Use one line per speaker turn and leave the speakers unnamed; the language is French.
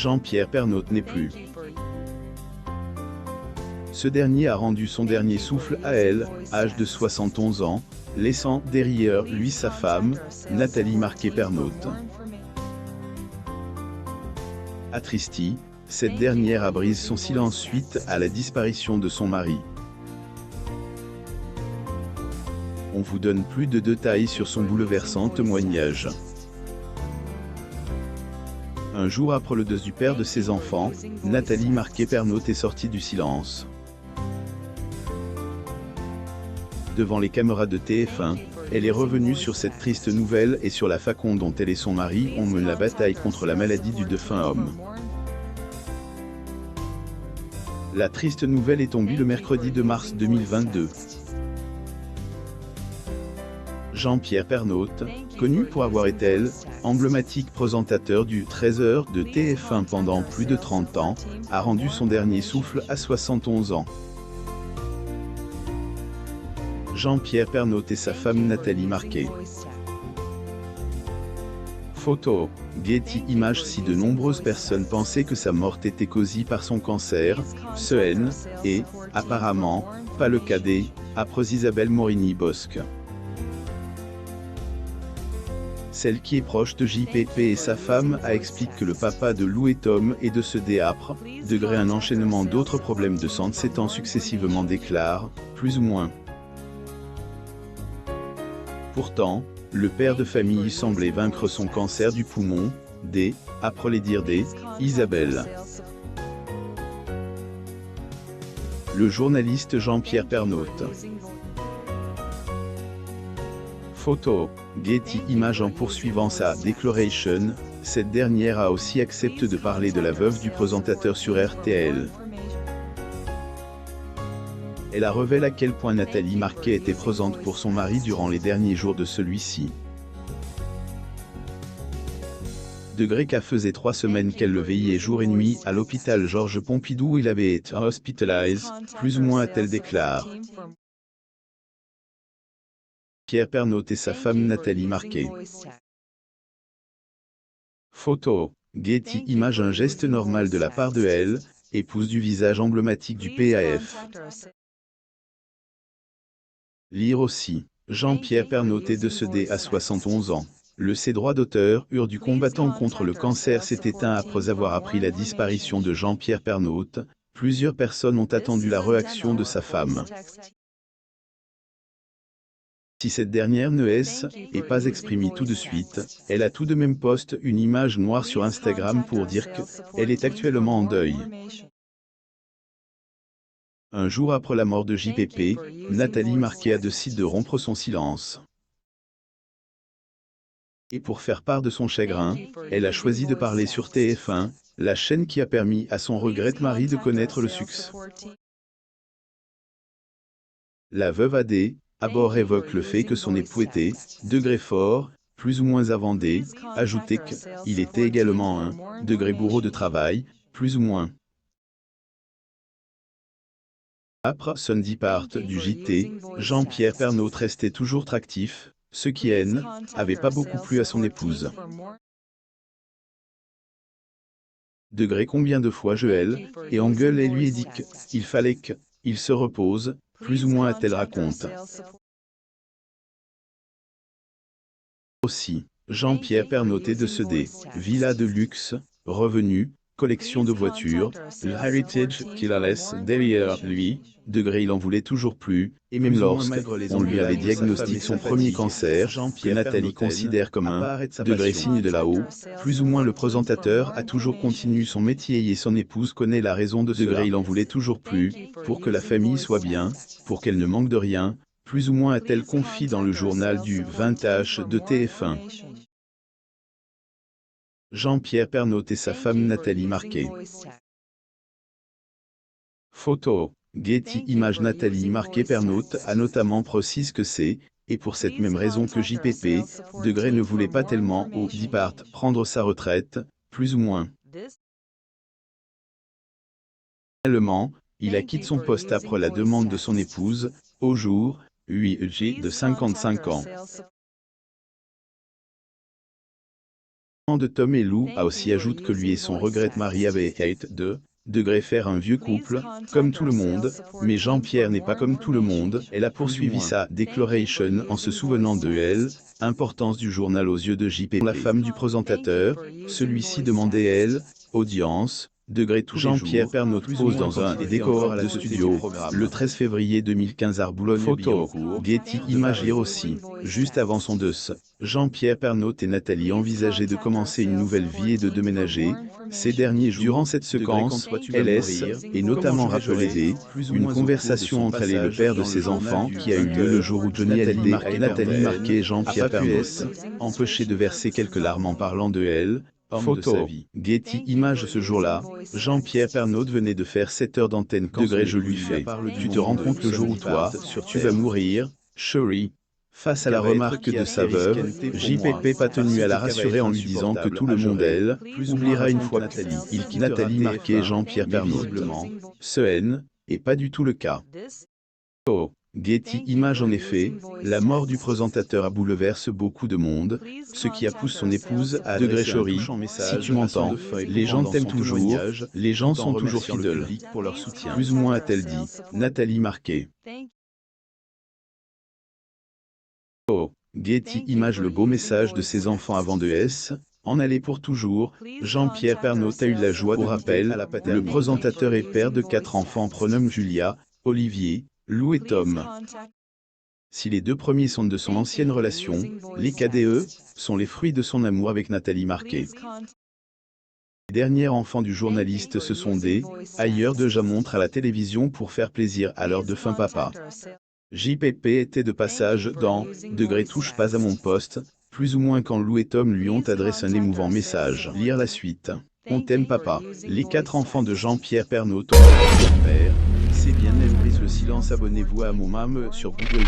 Jean-Pierre Pernaut n'est plus. Ce dernier a rendu son dernier souffle à elle, âge de 71 ans, laissant derrière lui sa femme, Nathalie Marquet-Pernaut. Attristie, cette dernière a brisé son silence suite à la disparition de son mari. On vous donne plus de détails sur son bouleversant témoignage. Un jour après le deuil du père de ses enfants, Nathalie Marquet-Pernaut est sortie du silence. Devant les caméras de TF1, elle est revenue sur cette triste nouvelle et sur la façon dont elle et son mari ont mené la bataille contre la maladie du défunt homme. La triste nouvelle est tombée le mercredi 2 mars 2022. Jean-Pierre Pernaut, connu pour avoir été emblématique présentateur du 13h de TF1 pendant plus de 30 ans, a rendu son dernier souffle à 71 ans. Jean-Pierre Pernaut et sa femme Nathalie Marquet. Photo, Getty Images. Si de nombreuses personnes pensaient que sa mort était causée par son cancer, ce n'est, apparemment, pas le cas après Isabelle Morini-Bosque. Celle qui est proche de JPP et sa femme a expliqué que le papa de Lou et Tom est décédé après, degré un enchaînement d'autres problèmes de santé s'étant successivement déclaré, plus ou moins. Pourtant, le père de famille semblait vaincre son cancer du poumon, après les dires d'Isabelle. Le journaliste Jean-Pierre Pernaut. Photo, Getty Images. En poursuivant sa déclaration, cette dernière a aussi accepté de parler de la veuve du présentateur sur RTL. Elle a révélé à quel point Nathalie Marquet était présente pour son mari durant les derniers jours de celui-ci. Degré qu'à faisait 3 semaines qu'elle le veillait jour et nuit à l'hôpital Georges Pompidou où il avait été hospitalisé, plus ou moins a-t-elle déclaré. Pierre Pernaut et sa femme Nathalie Marquet. Photo, Getty Images. Un geste normal de la part de elle, épouse du visage emblématique du PAF. Lire aussi, Jean-Pierre Pernaut est décédé à 71 ans. Ses droits d'auteur du combattant contre le cancer s'est éteint après avoir appris la disparition de Jean-Pierre Pernaut. Plusieurs personnes ont attendu la réaction de sa femme. Si cette dernière n'est pas exprimée tout de suite, elle a tout de même posté une image noire sur Instagram pour dire qu'elle est actuellement en deuil. Un jour après la mort de JPP, Nathalie Marquet a décidé de rompre son silence. Et pour faire part de son chagrin, elle a choisi de parler sur TF1, la chaîne qui a permis à son regretté mari de connaître le succès. La veuve a d'abord évoqué le fait que son époux était, degré fort, plus ou moins avandé, ajouté qu'il était également un degré bourreau de travail, plus ou moins. Après son départ du JT, Jean-Pierre Pernaut restait toujours actif, ce qui n'avait pas beaucoup plu à son épouse. Degré combien de fois Joël et engueule et lui a dit qu'il fallait qu'il se repose, plus ou moins a-t-elle raconte. Aussi, Jean-Pierre Pernaut est décédé, villa de luxe, revenus, collection de voitures, l'héritage qu'il a laissé derrière lui, degré il en voulait toujours plus, et même lorsqu'on lui avait diagnostiqué son premier cancer, que Nathalie considère comme un degré signe de là-haut, plus ou moins le présentateur a toujours continué son métier et son épouse connaît la raison de degré il en voulait toujours plus, pour que la famille soit bien, pour qu'elle ne manque de rien, plus ou moins a-t-elle confié dans le journal du 20h de TF1. Jean-Pierre Pernaut et sa femme Nathalie Marquet. Photo, Getty Images. Nathalie Marquet-Pernaut a notamment précisé que et pour cette même raison que JPP, degré ne voulait pas tellement au départ prendre sa retraite, plus ou moins. Finalement, il a quitté son poste après la demande de son épouse, au jour, 8 de 55 ans. de Tom et Lou a aussi ajoute que lui et son regrette Marie avaient Kate degré faire un vieux couple, comme tout le monde, mais Jean-Pierre n'est pas comme tout le monde. Elle a poursuivi sa déclaration en se souvenant de elle, importance du journal aux yeux de JP. La femme du présentateur, celui-ci demandait elle, audience, degré tout Jean-Pierre Pernaut pose dans un des décors de studio, le 13 février 2015 à Boulogne. Photo, Getty Images hier aussi, juste avant son décès. Jean-Pierre Pernaut et Nathalie envisageaient de commencer une nouvelle vie et de déménager. Ces derniers jours, durant cette séquence, LS est notamment rappelé une conversation entre elle et le père de ses enfants qui a eu lieu le jour où Johnny Hallyday et Nathalie Marquet et Jean-Pierre Pernaut empêchés de verser quelques larmes en parlant de elle. Photo, Getty Images ce jour-là, Jean-Pierre Pernaut venait de faire 7 heures d'antenne quand je lui fais. Tu te rends compte le jour où toi, tu vas mourir, chérie. Face à la remarque de sa veuve, JPP pas tenu à la rassurer en lui disant que tout le monde elle oubliera une fois Nathalie Marquet et Jean-Pierre Pernaut. Ce N est pas du tout le cas. Oh, Getty Images en effet, la mort du présentateur a bouleversé beaucoup de monde, ce qui a poussé son épouse à degré chérie, si tu m'entends, les gens t'aiment toujours, les gens sont toujours fidèles pour leur soutien. Plus ou moins a-t-elle dit, Nathalie Marquet. Oh, Getty Images le beau message de ses enfants avant de S. En aller pour toujours, Jean-Pierre Pernaut a eu la joie de rappel, le présentateur et père de 4 enfants prénomme Julia, Olivier, Lou et Tom. Si les 2 premiers sont de son ancienne relation, les KDE sont les fruits de son amour avec Nathalie Marquet. Les derniers enfants du journaliste se sont des ailleurs déjà montrent à la télévision pour faire plaisir à leur défunt papa. JPP était de passage dans degré touche pas à mon poste, plus ou moins quand Lou et Tom lui ont adressé un émouvant message. Lire la suite. On t'aime papa. Les 4 enfants de Jean-Pierre Pernaut père. C'est bien, elle brise le silence. Abonnez-vous à mon mam sur Google.